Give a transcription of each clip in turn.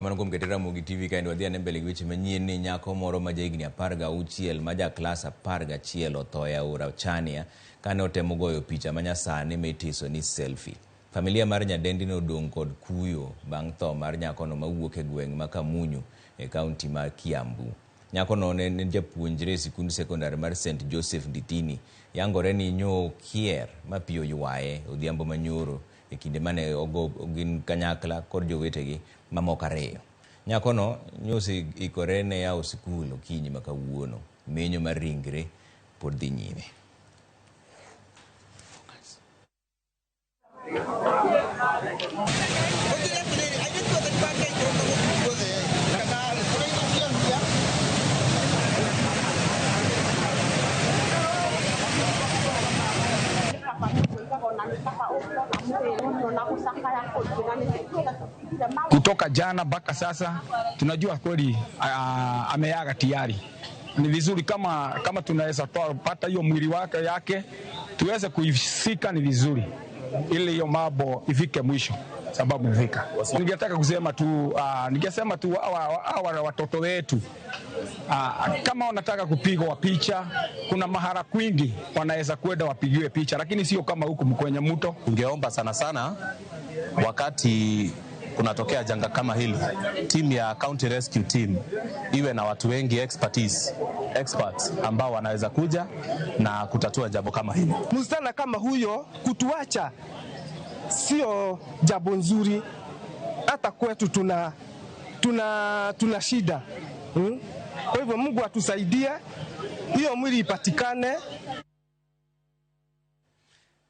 Manongom ketera Mugi TV kae ndo dhia nembele gweche manyien ni nyako moro ma jahigni 16 ma ja klas 11 otho e aora Chania kane otemo goyo picha manyasani mitiso ni selfie. Familia mar nyadendi no odong' kod kuyo bang' tho mar nyakono mawuok e gweng' ma Kamunyu e kaunti mar Kiambu. Nyakono ne japuonjre e sikund sekondari mar St. Joseph Nditini. Yangore ni nyo kier ma pi oywaye odhiambo manyoro e kinde mane gin kanyakla kod jowetegi mamoko ariyo. Nyakono nyosi ikore ne yawo sikul okinyi ma kawuono. Menyo mar ringre pod dhi nyime. Kutoka jana mpaka sasa tunajua kweli ameaga tayari. Ni vizuri kama tunaweza pata hiyo mwili wake yake tuweze kuifika, ni vizuri ili hiyo mambo ifike mwisho, sababu ifika. Ningetaka kusema tu hawa watoto wetu kama wanataka kupigwa picha, kuna mahara kwingi wanaweza kwenda wapigiwe picha, lakini sio kama huku kwenye mto. Ungeomba sana wakati kunatokea janga kama hili, timu ya County Rescue Team iwe na watu wengi experts ambao wanaweza kuja na kutatua jambo kama hili. Msichana kama huyo kutuacha sio jambo nzuri, hata kwetu tuna shida. Kwa hivyo Mungu atusaidie hiyo mwili ipatikane.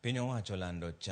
Pinyo wacho lando